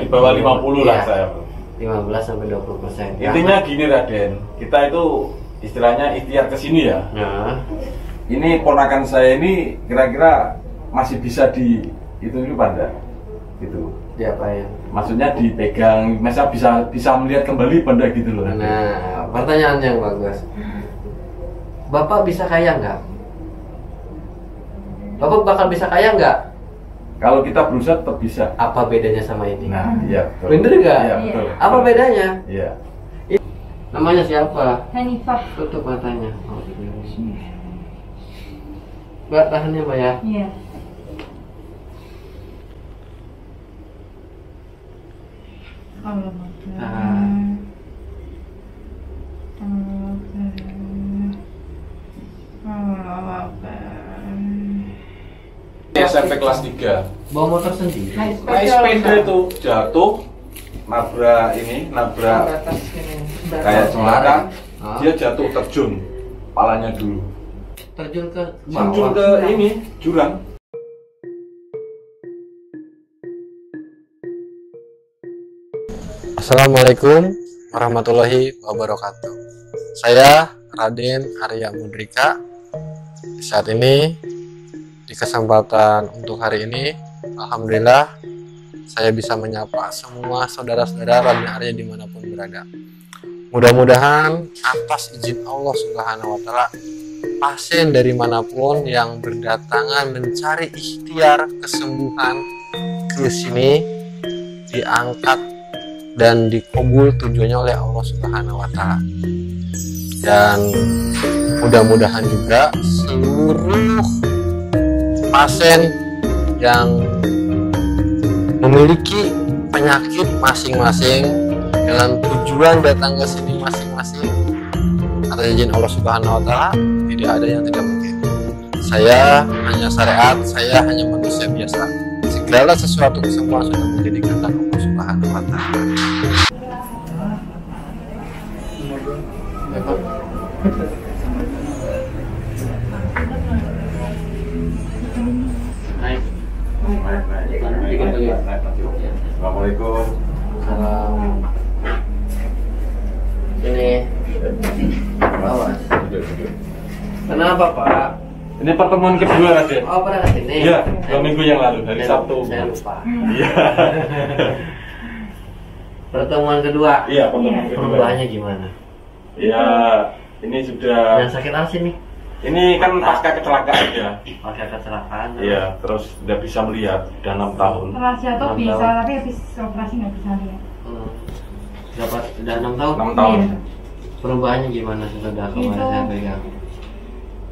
di bawah 50 lah saya. 15 sampai 20%. Intinya gini Raden, kita itu istilahnya ikhtiar ke sini ya. Nah, Ini ponakan saya ini kira-kira masih bisa di itu pada gitu. diapain? Maksudnya dipegang, masa bisa melihat kembali pada gitu loh. Nah, pertanyaan yang bagus. Bapak bisa kaya nggak? Bapak bakal bisa kaya nggak? Kalau kita berusaha tetap bisa. Apa bedanya sama ini? Nah, iya betul. Bener nggak? Iya betul. Apa bedanya? Iya. Namanya siapa? Hanifah. Tutup matanya. Oh, Mbak, tahan ya Mbak ya. Iya. Allah SMP kelas 3. Bawa motor sendiri. Naik sepeda itu jatuh, nabrak kayak jembatan. Ah. Dia jatuh terjun, palanya dulu. Terjun ke Terjun bawah. ke ini jurang. Assalamualaikum warahmatullahi wabarakatuh. Saya Raden Arya Mudrika. Saat ini di kesempatan untuk hari ini, alhamdulillah saya bisa menyapa semua saudara-saudara Raden Arya dimanapun berada. Mudah-mudahan atas izin Allah Subhanahu wa Ta'ala, pasien dari manapun yang berdatangan mencari ikhtiar kesembuhan ke sini diangkat dan dikabul tujuannya oleh Allah Subhanahu wa Ta'ala. Dan mudah-mudahan juga seluruh pasien yang memiliki penyakit masing-masing dengan tujuan datang ke sini masing-masing atas izin Allah Subhanahu wa Ta'ala, tidak ada yang tidak mungkin. Saya hanya syariat, saya hanya manusia biasa. Segala sesuatu kesembuhan sudah menjadi kehendak Allah Subhanahu wa Ta'ala. Assalamualaikum. Salam. Ini awas. Kenapa Pak? Ini pertemuan kedua Raden. Oh, pernah kesini? Iya, 2 minggu yang lalu dari Sabtu. Saya lupa. Iya. Pertemuan kedua. Iya, pertemuan kedua. Perubahannya gimana? Iya, ini sudah. Yang sakit apa sih nih? Ini kan pasca kecelakaan ya. Pakai kecelakaan. Iya, terus udah bisa melihat, udah 6 tahun. Rahasia tuh 6 bisa, tahun. tapi habis operasi nggak bisa lihat. Dapat udah 6 tahun. 6 tahun. Iya. Perubahannya gimana setelah kemarin Itu- saya pegang?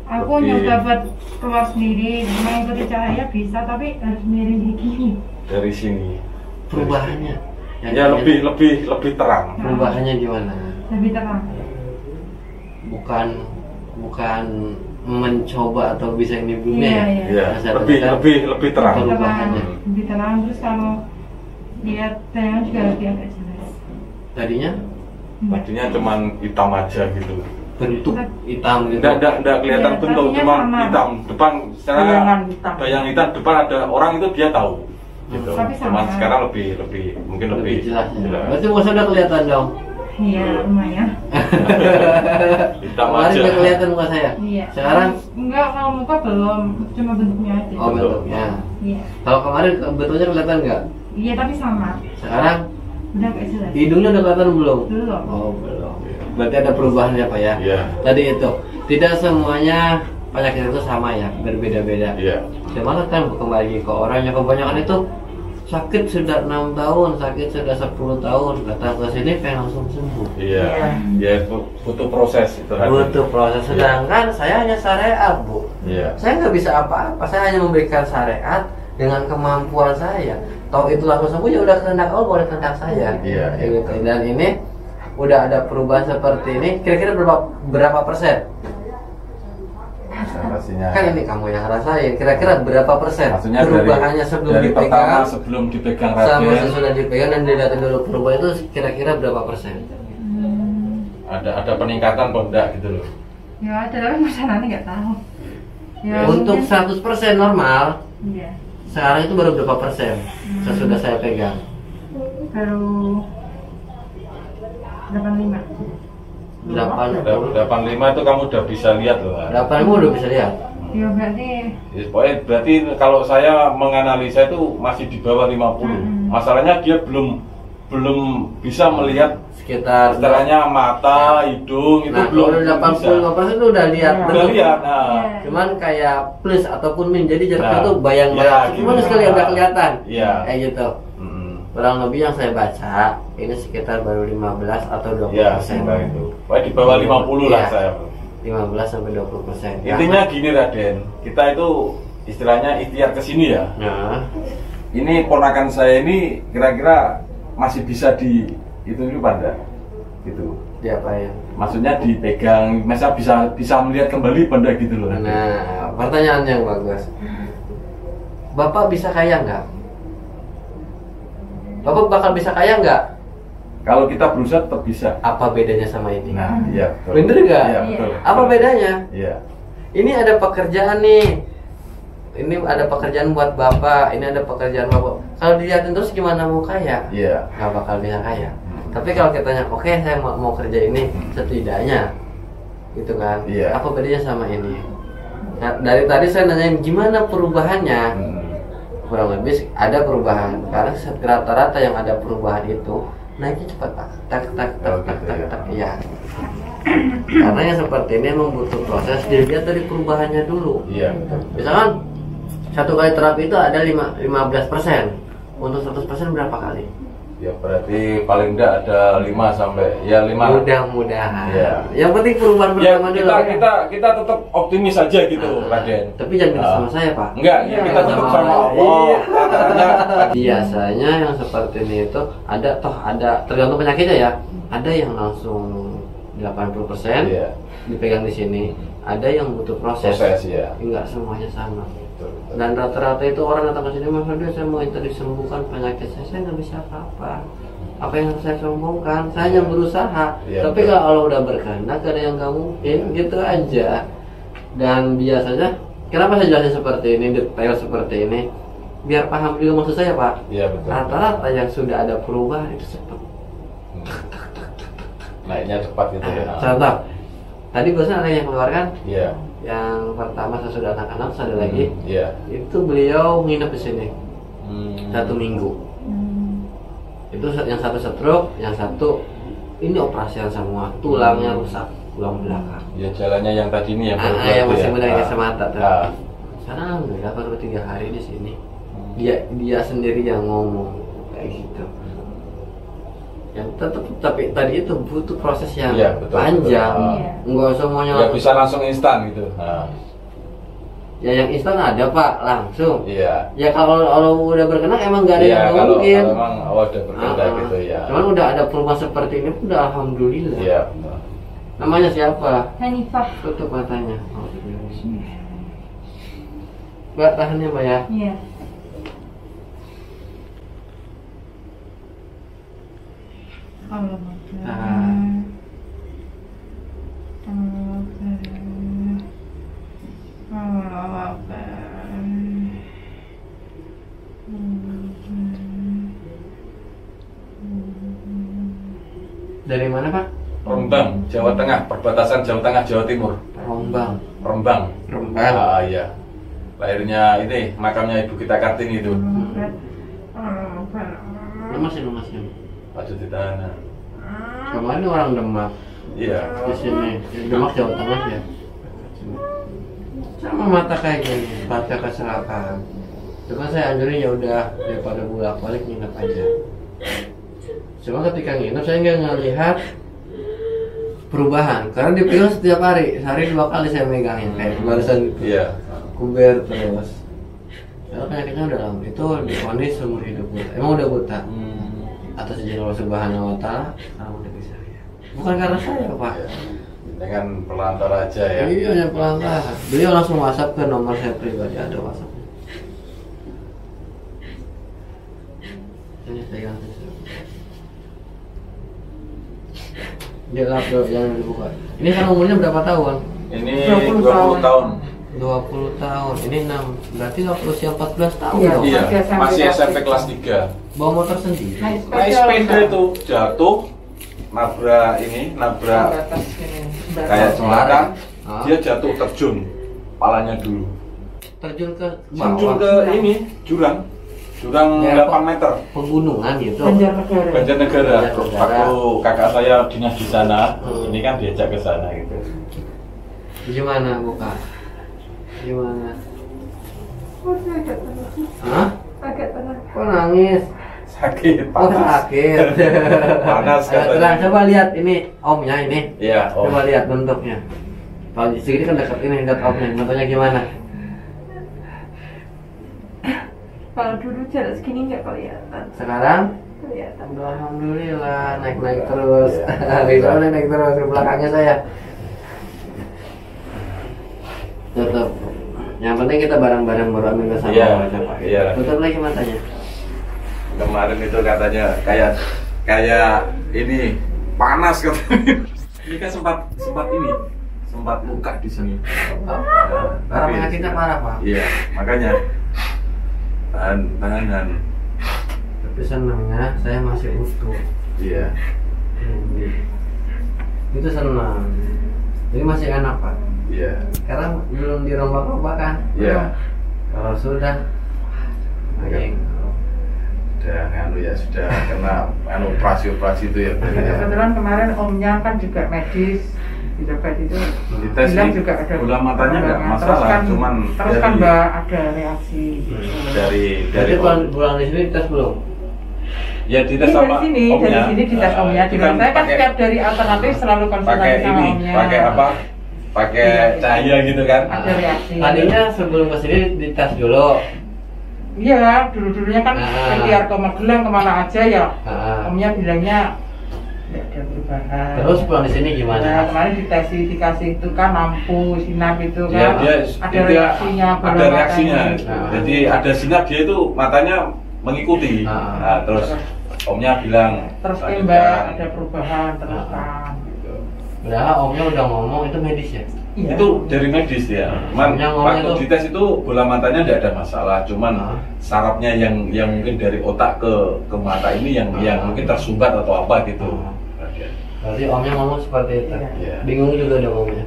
Aku Lebih- nyoba buat keluar sendiri, mengikuti cahaya bisa, tapi harus miring kayak gini. Dari sini. Perubahannya? Ya lebih terang. Perubahannya gimana? Lebih terang. Bukan mencoba atau bisa ini dunia Iya, ya? iya. Iya, Saya lebih terang. Lebih terang, Perubahannya. lebih terang. Terus kalau lihat tayangan juga lebih agak jelas. Tadinya Tadinya cuman hitam aja gitu. bentuk hitam gitu. Enggak kelihatan Iya, bentuk, tadinya cuma sama. hitam. Depan secara Bayangan hitam. bayang hitam depan ada orang itu dia tahu. Gitu. Tapi sama. Cuman sekarang mungkin lebih jelas ya. jelas. Berarti muka udah kelihatan dong. Iya, lumayan. Hitam Kemarin aja. udah kelihatan muka saya. Iya. Sekarang Enggak, kalau muka belum, cuma bentuknya aja. oh bentuknya. Iya. Kalau kemarin bentuknya kelihatan nggak? Iya, tapi sama. Sekarang Udah agak jelas. hidungnya udah kelihatan belum? Belum. Oh belum. Berarti ada perubahan ya Pak ya? Iya. Tadi itu tidak semuanya penyakit itu sama ya, berbeda-beda. Iya. Cuma kan kembali ke orang yang kebanyakan itu sakit sudah 6 tahun, sakit sudah 10 tahun, datang ke sini pengen langsung sembuh. Iya. Ya itu butuh proses itu. Butuh proses. Sedangkan saya hanya syariat Bu. Iya. Saya nggak bisa apa-apa. Saya hanya memberikan syariat dengan kemampuan saya. Tahu itu langsung sembuh ya udah kehendak Allah, bukan kehendak saya. Iya, Kayak iya. gitu. Dan ini udah ada perubahan seperti ini. Kira-kira berapa persen? Pastinya. Kan ini kamu yang rasain. Kira-kira berapa persen Maksudnya perubahannya sebelum dari dipegang pertama sebelum dipegang sama Raden sesudah dipegang dan dilihatin dulu perubahan itu kira-kira berapa persen? ada peningkatan atau enggak gitu loh. Ya ada, tapi masa nanti nggak tahu. Ya, Untuk mungkin- 100% normal, Iya. sekarang itu baru berapa persen sesudah saya pegang? baru 85. 85 itu kamu udah bisa lihat loh. 85 udah bisa lihat. Ya berarti Ya, pokoknya berarti kalau saya menganalisa itu masih di bawah 50. Masalahnya dia belum bisa melihat Sekitar istilahnya mata, hidung itu nah, belum kalau bisa. 85% itu udah lihat Ya. Udah bentuk. lihat. Nah, Iya. Cuman kayak plus ataupun min, jadi jaraknya Nah, tuh bayang-bayang. ya, Cuman gitu. sekali udah kelihatan. Iya. Kayak gitu. Kurang lebih yang saya baca ini sekitar baru 15 atau 20%. Ya, sekitar itu. Pokoknya di bawah 50 lah Iya. saya. 15 sampai 20%. Intinya gini Raden, kita itu istilahnya ikhtiar ke sini ya. Nah, Ini ponakan saya ini kira-kira masih bisa di itu dulu pada gitu. dia apa ya? Maksudnya dipegang, masa bisa melihat kembali benda gitu loh. Nah, pertanyaan yang bagus. Bapak bisa kaya nggak? Bapak bakal bisa kaya nggak? Kalau kita berusaha tetap bisa. Apa bedanya sama ini? Nah, iya betul. Bener nggak? Iya betul. Apa bedanya? Iya. Ini ada pekerjaan nih. Ini ada pekerjaan buat bapak. Ini ada pekerjaan bapak. Kalau dilihatin terus gimana mau kaya? Iya. Nggak bakal bisa kaya. Tapi kalau kita tanya, oke saya mau kerja ini, setidaknya, gitu kan? Iya. Apa bedanya sama ini? Nah, dari tadi saya nanyain gimana perubahannya. Kurang lebih ada perubahan. Karena rata-rata yang ada perubahan itu naiknya cepat pak. Tak tak tak Oh, tak gitu tak ya. tak. Iya. Karena yang seperti ini memang butuh proses. Dilihat dari perubahannya dulu. Iya betul. Misalkan satu kali terapi itu ada 15%. Untuk 100% berapa kali? Ya berarti paling enggak ada 5 sampai ya 5. Mudah-mudahan. Iya. Yang penting perubahan Ya pertama dulu. kita tetap optimis saja gitu Raden. Tapi jangan minta sama saya pak. Enggak, ya kita tetap sama Allah. Katanya Biasanya yang seperti ini itu ada tergantung penyakitnya ya. Ada yang langsung 80% Iya. dipegang di sini. Ada yang butuh proses. ya. Enggak semuanya sama. Betul, betul. Dan rata-rata itu orang datang ke sini, Mas Fadil, saya mau minta disembuhkan penyakit saya nggak bisa apa-apa. Apa yang harus saya sombongkan? Saya hanya berusaha. Iya, Tapi betul. kalau Allah udah berkehendak, ada yang nggak mungkin, gitu aja. Dan biasanya, kenapa saya jelasin seperti ini, detail seperti ini? Biar paham juga maksud saya, Pak. Iya betul. Rata-rata yang sudah ada perubahan itu cepat. Naiknya cepat gitu ya. Contoh, tadi barusan ada yang keluarkan, Iya. yang pertama sesudah anak-anak, ada lagi. Iya. Itu beliau nginep di sini 1 minggu. Itu yang satu stroke, yang satu ini operasian semua, tulangnya rusak, tulang belakang. Ya jalannya yang tadi ini yang Yang itu masih ya. muda yang kacamata tuh. Ah. Sekarang alhamdulillah baru 3 hari di sini. Dia sendiri yang ngomong kayak gitu. Yang tetap tapi tadi itu butuh proses yang Iya, betul, panjang. betul. Enggak semuanya. Ya bisa langsung instan gitu. Nah, Ya yang instan ada Pak, langsung. iya. Ya kalau udah berkenan emang nggak ada Iya, yang kalau mungkin. memang awal udah berkehendak gitu ya. Cuman udah ada perubahan seperti ini udah alhamdulillah. Iya, betul. Namanya siapa? Hanifah. Tutup matanya. Mbak tahannya Mbak ya. Iya. Allah. Dari mana Pak? Rembang, Jawa Tengah, perbatasan Jawa Tengah, Jawa Timur. Rombang. Rembang. Rembang. Ah iya. Lahirnya ini makamnya Ibu kita Kartini itu. Lemas ya. Patut ditahan. Kemarin orang Demak Iya. di sini. Demak Jawa Tengah ya. Sama mata kayak gini, baca kecelakaan. Cuma saya anjurin ya udah daripada bolak-balik nginep aja. Cuma ketika nginep saya nggak ngelihat perubahan karena dipegang setiap hari, sehari 2 kali saya megangin kayak barusan Iya. kuber terus. Kalau penyakitnya udah lama itu divonis seumur hidup buta. Emang udah buta. Atas izin Allah Subhanahu Wa Taala, sekarang udah bisa ya. Bukan karena saya Pak. Dengan pelantar aja ya. Iya, hanya pelanggan. Beliau langsung WhatsApp ke nomor saya pribadi, ada WhatsApp. Ini pegang saya. Dia laptop jangan dibuka. Ini kan umurnya berapa tahun? Ini 20 20 tahun. 20 tahun. Ini 6. Berarti waktu usia 14 tahun Iya. dong. Iya, Masih SMP masih kelas SMP tiga. kelas 3. Bawa motor sendiri. Naik Naik sepeda itu jatuh, nabrak Batas ini. kayak jembatan, Ah. dia jatuh terjun, palanya dulu. Terjun ke Terjun bawah. ke ini jurang Ya, 8 meter. Pegunungan gitu. Banjarnegara. Banjarnegara. Banjarnegara. Waktu kakak saya dinas di sana, Hmm. ini kan diajak ke sana gitu. Gimana buka? Gimana? Agak tenang. Hah? Agak tenang. Kok nangis? Sakit, Oh panas. sakit. Panas Ayo katanya. terang, coba lihat ini omnya ini. Iya, Om. Coba lihat bentuknya. Kalau di sini kan dekat ini, lihat omnya. Bentuknya gimana? Kalau dulu jarak segini nggak kelihatan. Sekarang? Kelihatan. Udah, alhamdulillah naik terus. Iya. Bisa naik terus di belakangnya saya. Tutup. Yang penting kita bareng-bareng beramin bersama. Iya, Pak. iya. Tutup lagi matanya. Kemarin itu katanya kayak ini panas katanya. Ini kan sempat luka di sini. Karena Tapi- penyakitnya parah Pak. Iya, makanya tahan. Tapi senangnya saya masih utuh. Iya. Itu senang. Jadi masih enak Pak. Iya. Karena belum dirombak-rombak kan. Iya. Kalau sudah, anjing. Sudah kena operasi itu ya. Kebetulan kemarin omnya kan juga medis di dekat itu. Dites Bilang nih, juga ada bola matanya nggak terus masalah, kan, cuman terus kan dari- Mbak ada reaksi. dari Jadi pulang di sini tes belum? ya dites Ini sama dari sini, omnya. dari sini dites Nah, omnya. itu Di saya kan pakai- setiap dari alternatif selalu pakai konsultasi sama ini, omnya. pakai apa? Pakai Iya. cahaya gitu kan? Ada reaksi. Tadinya sebelum ke sini dites dulu. Iya, dulu-dulunya kan biar ke Magelang kemana aja ya. Ah. Omnya bilangnya tidak ada perubahan. Terus pulang di sini Nah, gimana? kemarin dikasih itu kan lampu sinar itu Ya, kan. dia ada itu reaksinya, ada bola reaksinya. matanya. Nah. Jadi ada sinar dia itu matanya mengikuti. Ah. Nah, terus omnya bilang Terus lanjutkan. Mbak ada perubahan teruskan. Gitu. Padahal omnya udah ngomong itu medis ya. Iya. Itu dari medis ya. Cuman Yang ngomongnya waktu tuh- dites itu bola matanya tidak ada masalah. Cuman Ah. sarafnya yang mungkin dari otak ke mata ini yang mungkin tersumbat atau apa gitu. Ah. Berarti omnya ngomong seperti itu. Iya. Bingung juga dong omnya.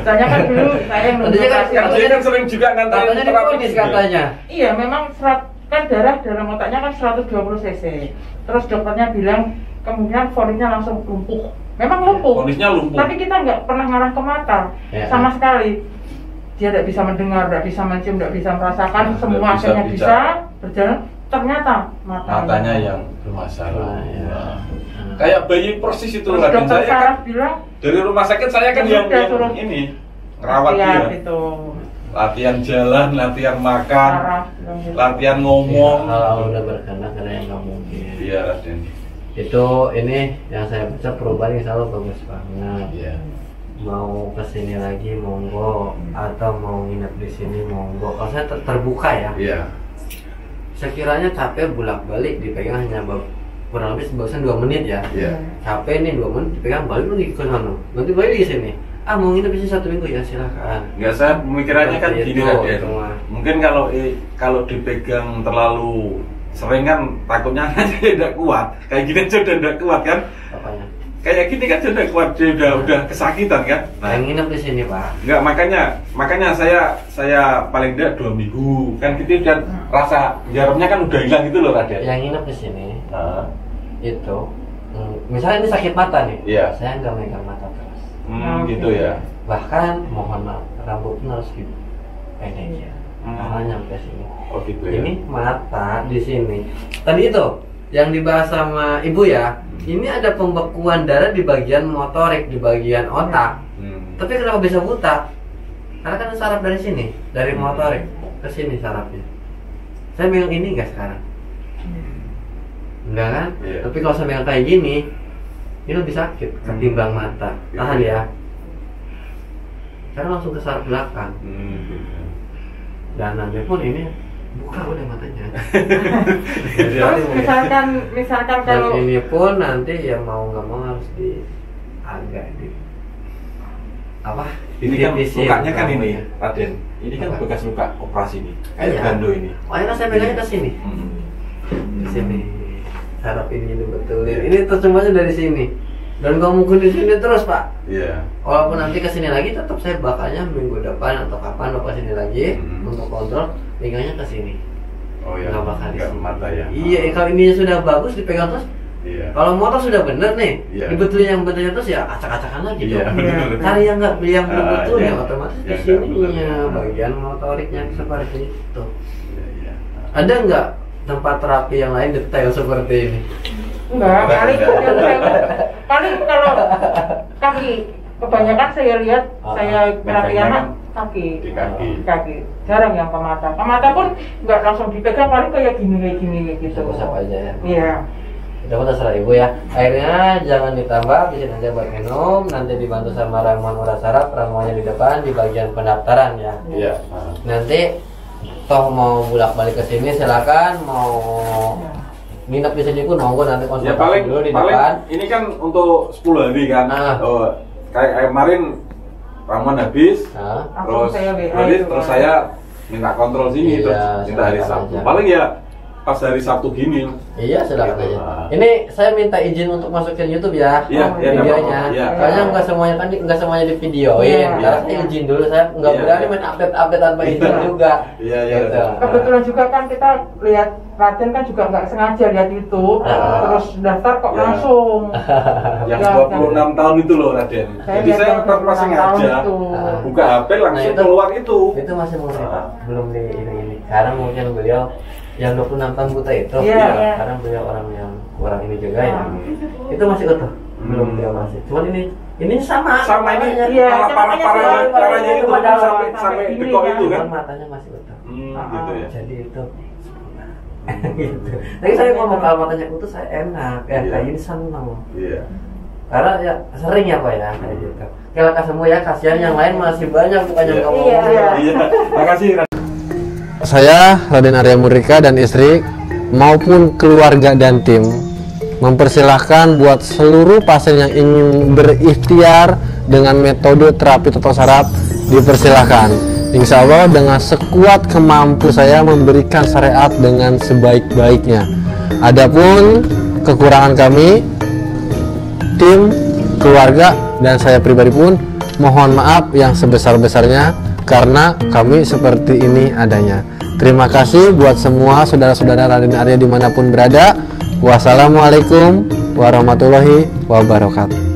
Soalnya kan dulu saya yang Tadinya kan- Kan dia kan sering juga nganterin Katanya terapi diponis juga. katanya. Iya, memang kan darah dalam otaknya kan 120 cc. Terus dokternya bilang kemungkinan vonisnya langsung lumpuh. Memang lumpuh. Kondisinya lumpuh. Tapi kita nggak pernah ngarah ke mata Ya. sama sekali. Dia tidak bisa mendengar, tidak bisa mencium, tidak bisa merasakan. Nah, Semua nggak bisa akhirnya bisa bicara. berjalan. Ternyata Matanya yang bermasalah. Ah, iya. Wah. Kayak bayi persis itu Terus Raden. dokter Saya kan saraf bilang dari rumah sakit saya kan Ya yang sudah, suruh ini ngerawat lihat dia. itu Latihan jalan, latihan makan, saraf bilang gitu. latihan Ya, ngomong. kalau udah berkenan karena yang nggak mungkin. Iya, Raden. Itu ini yang saya baca perubahan insya Allah bagus banget. Iya. Mau kesini lagi monggo atau mau nginep di sini monggo. Kalau saya terbuka ya. Iya. Sekiranya capek bolak-balik dipegang hanya kurang lebih sebagusan 2 menit ya. Iya. Capek nih 2 menit dipegang balik lagi ke sana. Nanti balik lagi sini. Ah mau nginep di sini 1 minggu ya silakan. Enggak, saya pemikirannya kan Seperti gini itu, Raden. itu mah. Mungkin kalau dipegang terlalu sering kan takutnya aja tidak kuat. Kayak gini aja udah tidak kuat kan? Apanya? Kayak gini kan sudah kuat, dia udah kesakitan kan? Yang nginep di sini Pak. Enggak, makanya saya paling tidak 2 minggu kan gitu, dan rasa jarumnya kan udah hilang gitu loh Raden. Yang nginep di sini Nah, itu misalnya ini sakit mata nih. Iya. Saya nggak megang mata terus. gitu ya. Bahkan mohon maaf rambut pun harus dipendek. Karena nyampe sini. Oh gitu ya. Ini mata di sini. Tadi itu yang dibahas sama ibu ya. Ini ada pembekuan darah di bagian motorik, di bagian otak. Tapi kenapa bisa buta? Karena kan saraf dari sini, dari motorik ke sini sarafnya. Saya megang ini nggak sekarang? Enggak kan? Iya. Tapi kalau saya megang kayak gini, ini lebih sakit ketimbang mata. Tahan ya. Karena langsung ke saraf belakang. Dan nanti pun ini buka udah matanya. Terus misalkan Dan kalau ini pun nanti yang mau nggak mau harus di agak di apa Ini kan Dipisin, lukanya kan ini, namanya. Raden. Ini kan bekas luka operasi nih. Kayak Iya. gando ini. Makanya saya pegangnya ke sini. Di sini. Saraf ini dibetulin. Ini tuh semuanya dari sini. Dan gak mungkin di sini terus, Pak. Iya. Walaupun nanti ke sini lagi, tetap saya bakalnya minggu depan atau kapan bapak sini lagi untuk kontrol, pegangnya ke sini. Oh ya. Nggak bakal di Nggak sini. mata ya. Iya, kalau ini sudah bagus dipegang terus. Iya. Kalau motor sudah bener nih, Iya. dibetulin yang benernya terus ya acak-acakan lagi Iya, dong. bener. Cari yang nggak yang belum betul iya. ya otomatis di Yang nggak sininya betul. bagian motoriknya seperti itu. Iya, iya. Ada nggak tempat terapi yang lain detail seperti ini? Enggak, paling kalau kaki kebanyakan saya lihat saya perhatian kan kaki. di kaki. Jarang yang ke mata. Ke mata pun nggak langsung dipegang, paling kayak gini gitu. Usap aja ya. Iya. Itu pun terserah ibu ya. Airnya jangan ditambah, habisin aja buat minum. Nanti dibantu sama ramuan urat saraf, ramuannya di depan di bagian pendaftaran ya. Iya. Nanti toh mau bolak-balik ke sini silakan, mau nginep di sini pun monggo, nanti Ya konsultasi paling dulu di paling depan. ini kan untuk 10 hari kan. Ah. Oh, kayak kemarin ramuan habis. Nah, Langsung Terus saya WA berarti itu, terus Pak. saya minta kontrol sini, Iya, terus minta hari silakan Sabtu. aja. Paling ya pas hari Sabtu gini. iya silakan Gitu. aja. Ini saya minta izin untuk masukin YouTube ya. Iya, iya, videonya. nggak apa-apa. Iya. Soalnya nggak semuanya kan nggak semuanya di videoin. Iya. Karena saya izin dulu, saya nggak Iya. berani main update tanpa izin Iya. juga. Iya, iya. Gitu. Kebetulan juga kan kita lihat Raden kan juga nggak sengaja lihat YouTube, Ah. terus daftar kok Ya. langsung. Yang Ya, 26 tahun itu loh Raden. Jadi lihat saya yang tanpa 26 tahun sengaja itu. Ah. buka HP langsung Nah, itu- keluar itu. Itu masih murni Pak, Ah. belum di ini. Sekarang mungkin beliau yang 26 tahun buta itu. Iya, iya. Sekarang beliau orang yang kurang ini juga ya. Ah. Itu masih utuh. Belum beliau masih. Cuman ini sama. Sama ini, matanya. Iya, parah makanya parahnya itu cuma dalam sampai gini dekor kan. itu kan. Cuman matanya masih utuh. Gitu ya. Jadi itu gitu. Tapi saya ngomong kalau matanya utuh saya enak, ya Iya. kayak ini seneng. Iya. Karena ya sering ya Pak ya kayak gitu. Kalau semua ya kasihan yang lain masih banyak bukan yang Iya. kamu Iya, ngomongin. iya. Iya. Makasih Raden. Saya Raden Arya Murika dan istri maupun keluarga dan tim mempersilahkan buat seluruh pasien yang ingin berikhtiar dengan metode terapi total saraf dipersilahkan. Insya Allah dengan sekuat kemampu saya memberikan syariat dengan sebaik-baiknya. Adapun kekurangan kami, tim, keluarga, dan saya pribadi pun mohon maaf yang sebesar-besarnya karena kami seperti ini adanya. Terima kasih buat semua saudara-saudara Raden Arya dimanapun berada. Wassalamualaikum warahmatullahi wabarakatuh.